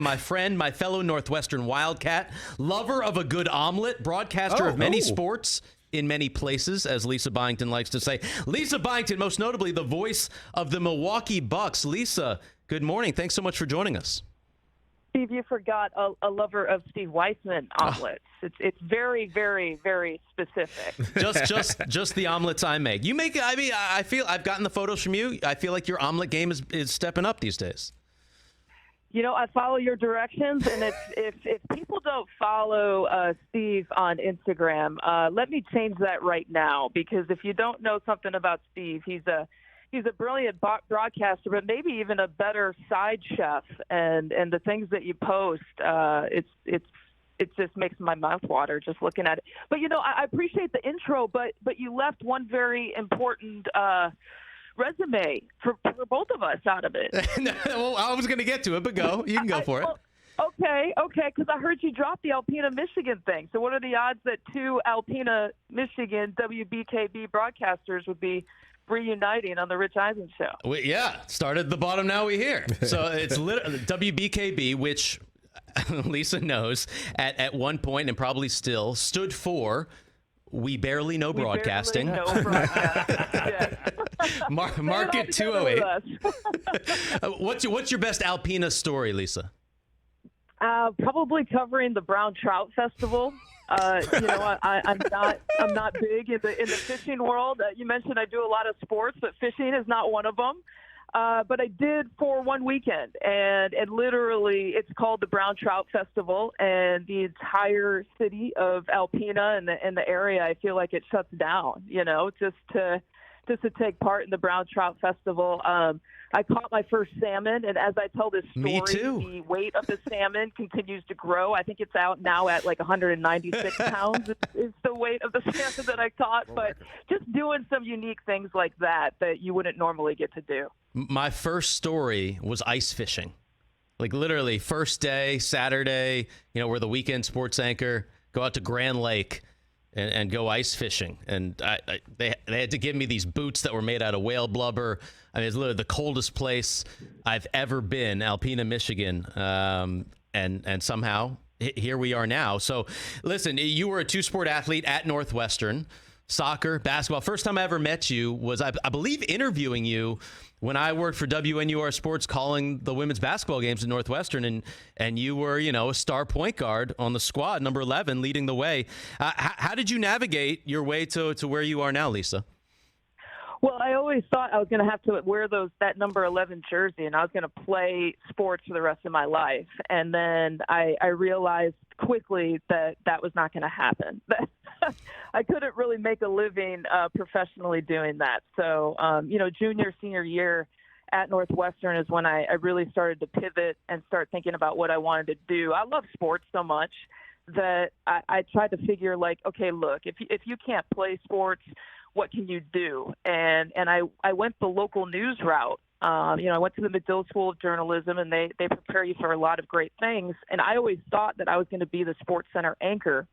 My friend, my fellow Northwestern Wildcat, lover of a good omelet, broadcaster of many sports in many places, as Lisa Byington likes to say. Lisa Byington, most notably the voice of the Milwaukee Bucks. Lisa, good morning. Thanks so much for joining us. Steve, you forgot a lover of Steve Weissman omelets. It's very, very, very specific. Just the omelets I make. You make. I mean, I feel I've gotten the photos from you. I feel like your omelet game is stepping up these days. You know, I follow your directions, and if people don't follow Steve on Instagram, let me change that right now, because if you don't know something about Steve, he's a brilliant broadcaster, but maybe even a better side chef. And the things that you post, it just makes my mouth water just looking at it. But you know, I appreciate the intro, but you left one very important resume for both of us out of it. Well, I was going to get to it, but you can go for it. Okay, because I heard you drop the Alpena, Michigan thing. So what are the odds that two Alpena, Michigan WBKB broadcasters would be reuniting on the Rich Eisen Show? Started at the bottom, now we here. So it's WBKB, which Lisa knows at one point and probably still stood for We Barely Know Broadcasting. Yes. Market 208. What's your best Alpena story, Lisa? Probably covering the Brown Trout Festival. You know, I'm not big in the fishing world. You mentioned I do a lot of sports, but fishing is not one of them. But I did for one weekend, and literally it's called the Brown Trout Festival, and the entire city of Alpena and the area, I feel like it shuts down, you know, just to take part in the Brown Trout Festival. I caught my first salmon, and as I tell this story, Me too. The weight of the salmon continues to grow. I think it's out now at like 196 pounds is the weight of the salmon that I caught. But just doing some unique things like that you wouldn't normally get to do. My first story was ice fishing. Like literally first day, Saturday, you know, we're the weekend sports anchor, go out to Grand Lake and go ice fishing. And they had to give me these boots that were made out of whale blubber. I mean, it's literally the coldest place I've ever been, Alpena, Michigan. And somehow here we are now. So listen, you were a two-sport athlete at Northwestern, soccer, basketball. First time I ever met you was, I believe, interviewing you when I worked for WNUR Sports, calling the women's basketball games at Northwestern, and you were, you know, a star point guard on the squad, number 11, leading the way. How did you navigate your way to where you are now, Lisa? Well, I always thought I was going to have to wear that number 11 jersey, and I was going to play sports for the rest of my life. And then I realized quickly that was not going to happen. I couldn't really make a living professionally doing that. So, you know, junior, senior year at Northwestern is when I really started to pivot and start thinking about what I wanted to do. I love sports so much that I tried to figure, like, okay, look, if you can't play sports, what can you do? And I went the local news route. You know, I went to the Medill School of Journalism, and they prepare you for a lot of great things. And I always thought that I was going to be the Sports Center anchor.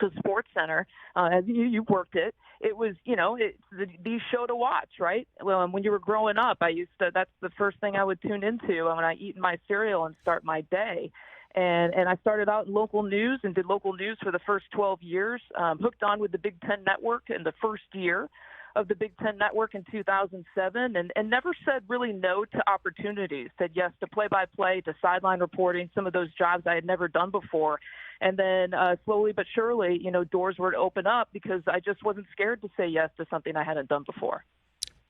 The Sports Center, as you worked it, it was, you know, it's the show to watch, right? Well, when you were growing up, that's the first thing I would tune into when I eat my cereal and start my day. And I started out in local news and did local news for the first 12 years, hooked on with the Big Ten Network in the first year of the Big Ten Network in 2007, and never said really no to opportunities. Said yes to play-by-play, to sideline reporting, some of those jobs I had never done before. And then slowly but surely, you know, doors were to open up because I just wasn't scared to say yes to something I hadn't done before.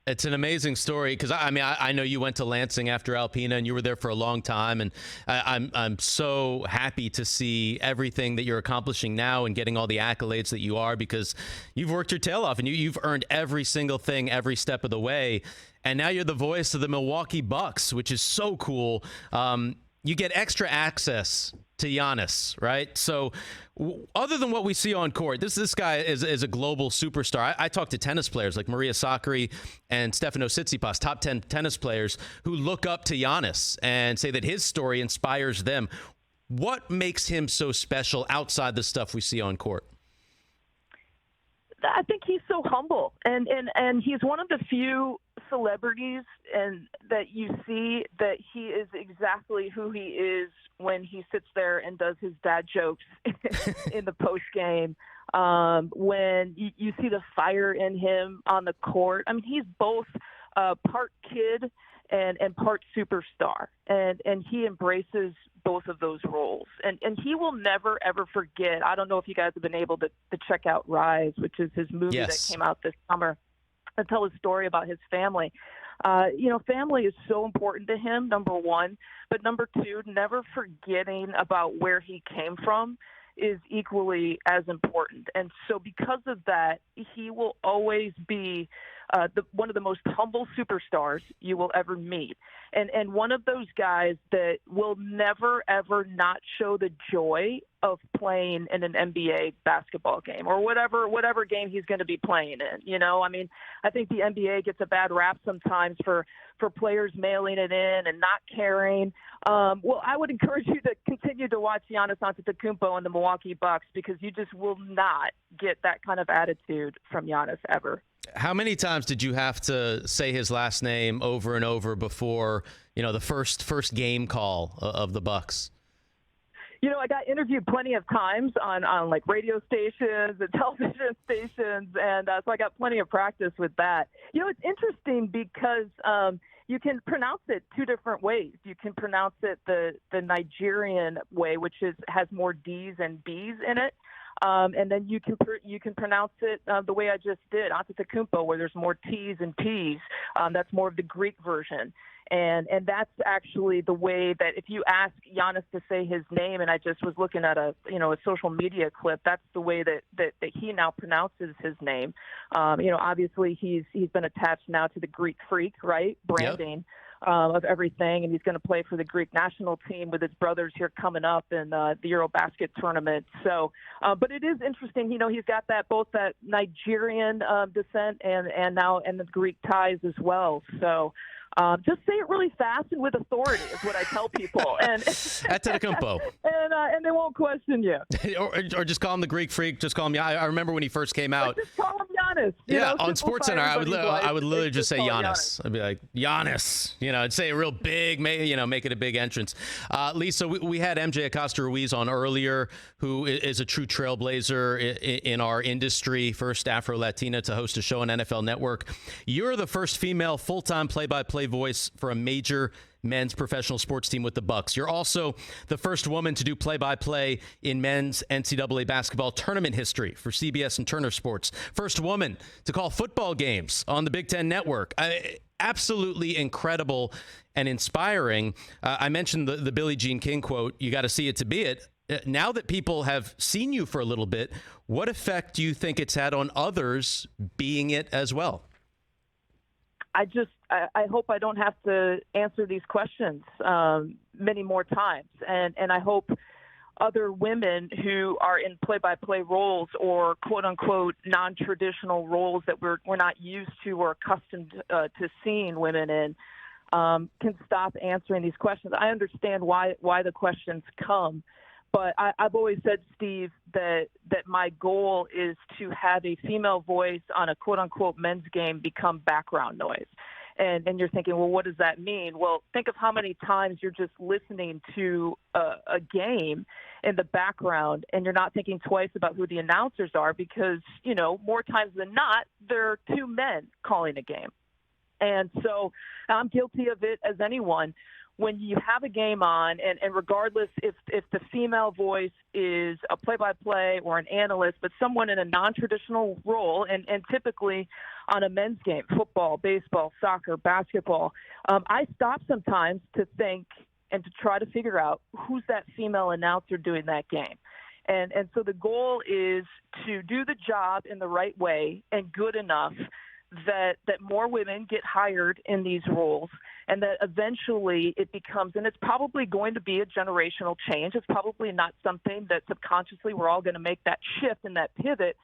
It's an amazing story because I know you went to Lansing after Alpena and you were there for a long time, and I'm so happy to see everything that you're accomplishing now and getting all the accolades that you are, because you've worked your tail off and you've earned every single thing every step of the way, and now you're the voice of the Milwaukee Bucks, which is so cool. You get extra access to Giannis, right? So other than what we see on court, this guy is a global superstar. I talk to tennis players like Maria Sakkari and Stefanos Tsitsipas, top 10 tennis players who look up to Giannis and say that his story inspires them. What makes him so special outside the stuff we see on court? I think he's so humble, and he's one of the few celebrities and that you see that he is exactly who he is when he sits there and does his dad jokes in the post game. When you see the fire in him on the court. I mean, he's both part kid and part superstar, and he embraces both of those roles. And he will never, ever forget. I don't know if you guys have been able to check out Rise, which is his movie Yes. that came out this summer, and tell his story about his family. Family is so important to him, number one. But number two, never forgetting about where he came from is equally as important. And so because of that, he will always be one of the most humble superstars you will ever meet. And one of those guys that will never, ever not show the joy of playing in an NBA basketball game or whatever game he's going to be playing in. I mean, I think the NBA gets a bad rap sometimes for players mailing it in and not caring. Well, I would encourage you to continue to watch Giannis Antetokounmpo and the Milwaukee Bucks, because you just will not get that kind of attitude from Giannis ever. How many times did you have to say his last name over and over before, the first game call of the Bucks? I got interviewed plenty of times on like radio stations and television stations, and so I got plenty of practice with that. It's interesting because you can pronounce it two different ways. You can pronounce it the Nigerian way, which has more D's and B's in it. And then you can pronounce it the way I just did, Antetokounmpo, where there's more T's and P's. That's more of the Greek version. And that's actually the way that if you ask Giannis to say his name, and I just was looking at a social media clip, that's the way that he now pronounces his name. Obviously he's been attached now to the Greek Freak, right? Branding. Yep. Of everything, and he's going to play for the Greek national team with his brothers here coming up in the Eurobasket tournament. So, but it is interesting. He's got both that Nigerian descent and the Greek ties as well. So, just say it really fast and with authority is what I tell people. And Antetokounmpo. And they won't question you. or just call him the Greek Freak. Just call him. I remember when he first came out. Or just call him Giannis. On SportsCenter, I would literally just say Giannis. I'd be like Giannis. I'd say a real big, make it a big entrance. Lisa, we had MJ Acosta-Ruiz on earlier, who is a true trailblazer in our industry, first Afro-Latina to host a show on NFL Network. You're the first female full-time play-by-play voice for a major men's professional sports team with the Bucks. You're also the first woman to do play-by-play in men's NCAA basketball tournament history for CBS and Turner Sports. First woman to call football games on the Big Ten Network. Absolutely incredible and inspiring. I mentioned the Billie Jean King quote, "You got to see it to be it." Now that people have seen you for a little bit, what effect do you think it's had on others being it as well? I hope I don't have to answer these questions many more times. And I hope other women who are in play-by-play roles or quote-unquote non-traditional roles that we're not used to or accustomed to seeing women in can stop answering these questions. I understand why the questions come. But I've always said, Steve, that my goal is to have a female voice on a quote-unquote men's game become background noise. And you're thinking, well, what does that mean? Well, think of how many times you're just listening to a game in the background and you're not thinking twice about who the announcers are because, more times than not, there are two men calling a game. And so I'm guilty of it as anyone. When you have a game on, and regardless if the female voice is a play-by-play or an analyst, but someone in a non-traditional role, and typically on a men's game, football, baseball, soccer, basketball, I stop sometimes to think and to try to figure out who's that female announcer doing that game. And so the goal is to do the job in the right way and good enough that more women get hired in these roles, and that eventually it becomes, and it's probably going to be a generational change. It's probably not something that subconsciously we're all going to make that shift and that pivot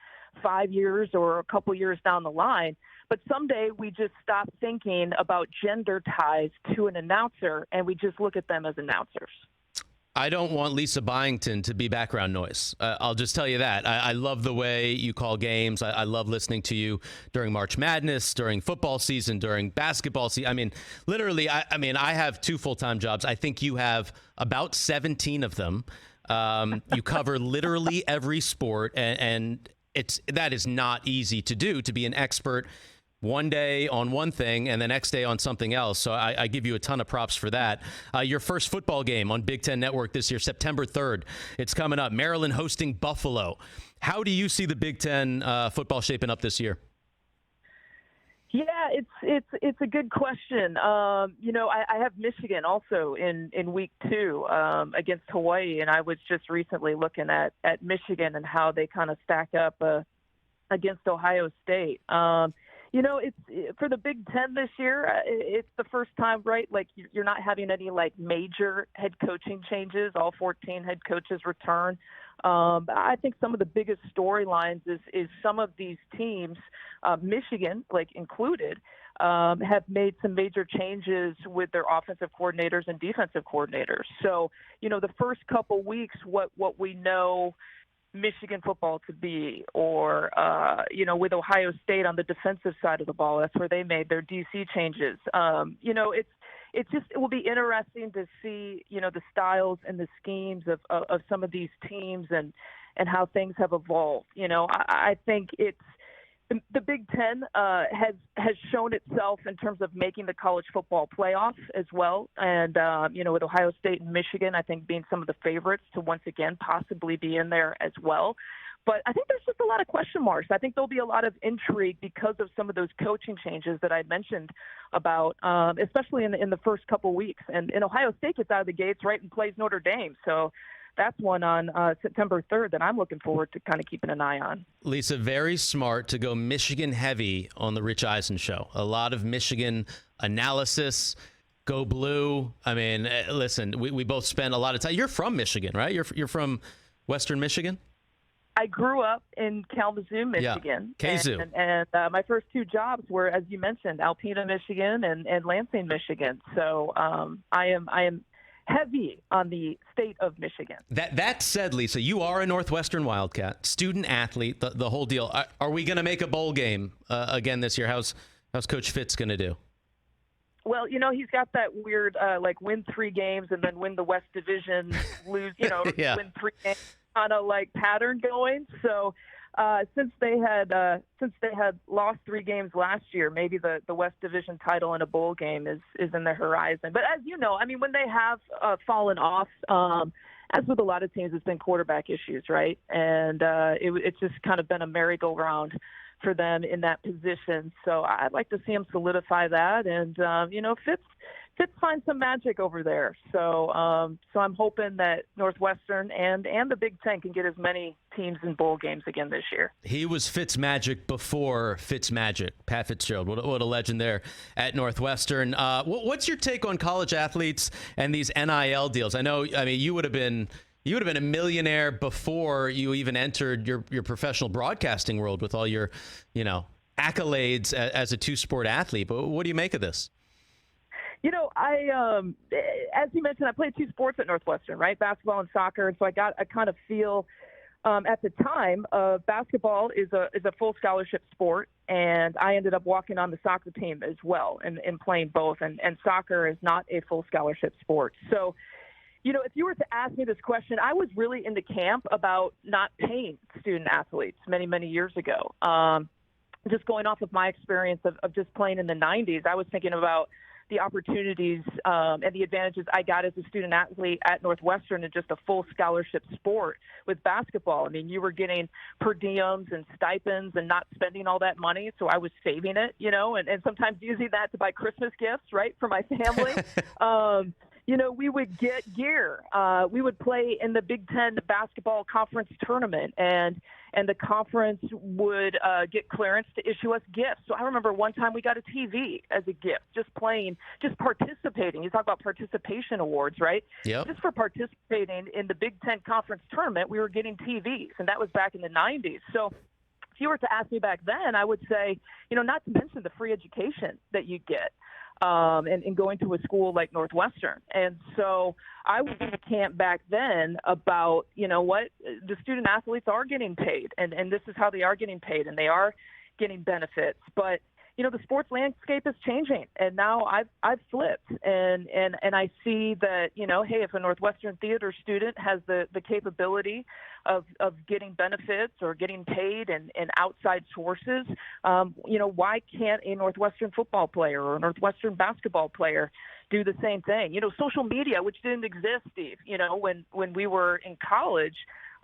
5 years or a couple years down the line. But someday we just stop thinking about gender ties to an announcer and we just look at them as announcers. I don't want Lisa Byington to be background noise. I'll just tell you that. I love the way you call games. I love listening to you during March Madness, during football season, during basketball season. I mean, literally, I have 2 full-time jobs. I think you have about 17 of them. You cover literally every sport, and that is not easy to do, to be an expert one day on one thing and the next day on something else. So I give you a ton of props for that. Your first football game on Big Ten Network this year, September 3rd. It's coming up. Maryland hosting Buffalo. How do you see the Big Ten football shaping up this year? Yeah, it's a good question. I have Michigan also in week 2 against Hawaii, and I was just recently looking at Michigan and how they kind of stack up against Ohio State. It's for the Big Ten this year. It's the first time, right? Like you're not having any like major head coaching changes. All 14 head coaches return. I think some of the biggest storylines is some of these teams, Michigan, like included, have made some major changes with their offensive coordinators and defensive coordinators. So, the first couple weeks, what we know Michigan football to be, or, with Ohio State on the defensive side of the ball, that's where they made their DC changes. It will be interesting to see, the styles and the schemes of some of these teams and how things have evolved. I think it's the Big Ten has shown itself in terms of making the college football playoff as well. And, with Ohio State and Michigan, I think being some of the favorites to once again possibly be in there as well. But I think there's just a lot of question marks. I think there'll be a lot of intrigue because of some of those coaching changes that I mentioned about, especially in the first couple weeks. And Ohio State gets out of the gates right and plays Notre Dame. So that's one on September 3rd that I'm looking forward to kind of keeping an eye on. Lisa, very smart to go Michigan heavy on the Rich Eisen Show. A lot of Michigan analysis. Go blue. I mean, listen, we both spent a lot of time. You're from Michigan, right? You're from Western Michigan? I grew up in Kalamazoo, Michigan. Yeah, KZoo. And my first 2 jobs were, as you mentioned, Alpena, Michigan, and Lansing, Michigan. So I am heavy on the state of Michigan. That said, Lisa, you are a Northwestern Wildcat, student athlete, the whole deal. Are we going to make a bowl game again this year? How's Coach Fitz going to do? Well, he's got that weird win 3 games and then win the West Division, lose, Yeah. win 3 games kind of like pattern going. So since they had lost 3 games last year, maybe the West Division title in a bowl game is in the horizon. But as you know, I mean, when they have fallen off, as with a lot of teams, it's been quarterback issues, right? And it's just kind of been a merry-go-round for them in that position. So I'd like to see him solidify that. And, Fitz finds some magic over there. So I'm hoping that Northwestern and the Big Ten can get as many teams in bowl games again this year. He was Fitzmagic before Fitzmagic. Pat Fitzgerald, what a legend there at Northwestern. What's your take on college athletes and these NIL deals? I mean, you would have been a millionaire before you even entered your professional broadcasting world with all your, accolades as a 2-sport athlete. But what do you make of this? As you mentioned, I played 2 sports at Northwestern, right? Basketball and soccer. And so I kind of feel at the time, basketball is a full scholarship sport. And I ended up walking on the soccer team as well and playing both. And soccer is not a full scholarship sport. So, if you were to ask me this question, I was really in the camp about not paying student athletes many, many years ago. Just going off of my experience of just playing in the 90s, I was thinking about the opportunities and the advantages I got as a student athlete at Northwestern in just a full scholarship sport with basketball. I mean, you were getting per diems and stipends and not spending all that money. So I was saving it, and sometimes using that to buy Christmas gifts, right, for my family. We would get gear. We would play in the Big Ten basketball conference tournament, and the conference would get clearance to issue us gifts. So I remember one time we got a TV as a gift, just participating. You talk about participation awards, right? Yep. Just for participating in the Big Ten conference tournament, we were getting TVs, and that was back in the 90s. So if you were to ask me back then, I would say, not to mention the free education that you get. and going to a school like Northwestern. And so I was in the camp back then about, you know what, the student athletes are getting paid, and this is how they are getting paid, and they are getting benefits. But you know, the sports landscape is changing, and now I've flipped, and I see that, you know, hey, if a Northwestern theater student has the capability of getting benefits or getting paid and outside sources, you know, why can't a Northwestern football player or a Northwestern basketball player do the same thing? You know, social media, which didn't exist, Steve, you know, when we were in college.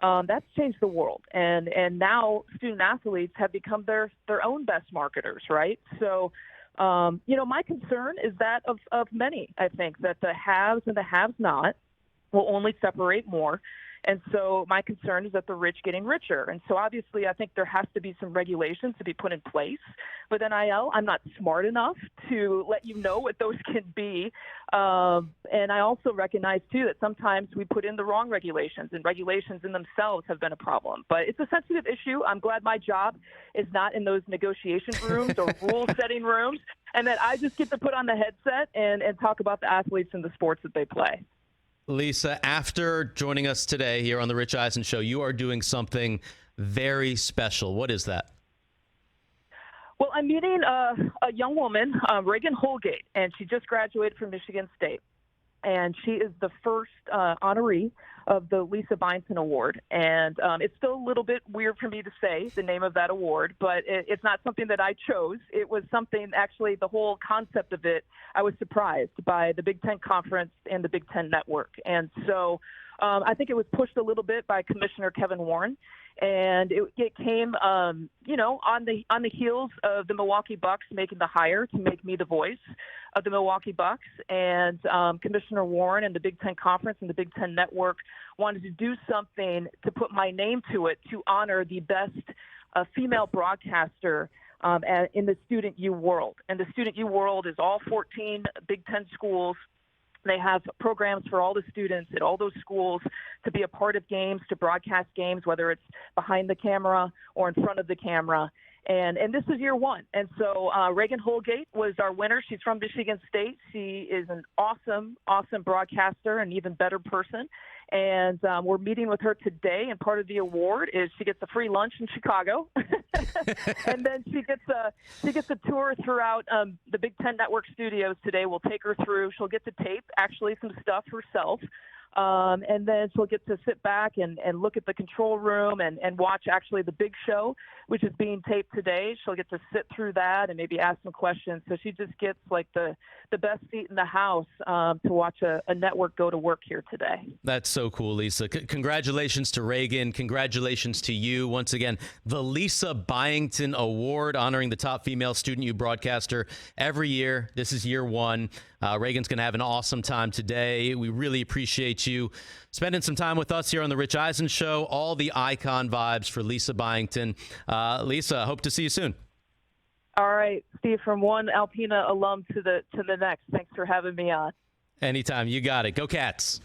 That's changed the world, and now student athletes have become their own best marketers, right? So, you know, my concern is that of many. I think that the haves and the have-not will only separate more. And so my concern is that the rich getting richer. And so obviously I think there has to be some regulations to be put in place. With NIL, I'm not smart enough to let you know what those can be. And I also recognize, too, that sometimes we put in the wrong regulations, and regulations in themselves have been a problem. But it's a sensitive issue. I'm glad my job is not in those negotiation rooms or rule-setting rooms, and that I just get to put on the headset and talk about the athletes and the sports that they play. Lisa, after joining us today here on the Rich Eisen Show, you are doing something very special. What is that? Well, I'm meeting a young woman, Reagan Holgate, and she just graduated from Michigan State. And she is the first honoree of the Lisa Byington Award. And it's still a little bit weird for me to say the name of that award, but it's not something that I chose. It was something, actually, the whole concept of it, I was surprised by the Big Ten Conference and the Big Ten Network. And so I think it was pushed a little bit by Commissioner Kevin Warren. And it came, you know, on the heels of the Milwaukee Bucks making the hire to make me the voice of the Milwaukee Bucks. And Commissioner Warren and the Big Ten Conference and the Big Ten Network wanted to do something to put my name to it to honor the best female broadcaster in the Student U world. And the Student U world is all 14 Big Ten schools. They have programs for all the students at all those schools to be a part of games, to broadcast games, whether it's behind the camera or in front of the camera. And this is year one. And so Reagan Holgate was our winner. She's from Michigan State. She is an awesome, awesome broadcaster, an even better person. And we're meeting with her today. And part of the award is she gets a free lunch in Chicago. And then she gets a tour throughout the Big Ten Network studios today. We'll take her through. She'll get to tape, actually, some stuff herself. And then she'll get to sit back and look at the control room and watch actually the big show, which is being taped today. She'll get to sit through that and maybe ask some questions. So she just gets like the best seat in the house to watch a network go to work here today. That's so cool, Lisa. Congratulations to Reagan. Congratulations to you. Once again, the Lisa Byington Award, honoring the top female Student U broadcaster every year. This is year one. Reagan's going to have an awesome time today. We really appreciate you spending some time with us here on the Rich Eisen Show. All the icon vibes for Lisa Byington. Lisa, hope to see you soon. All right, Steve, from one Alpena alum to the next. Thanks for having me on. Anytime. You got it. Go Cats.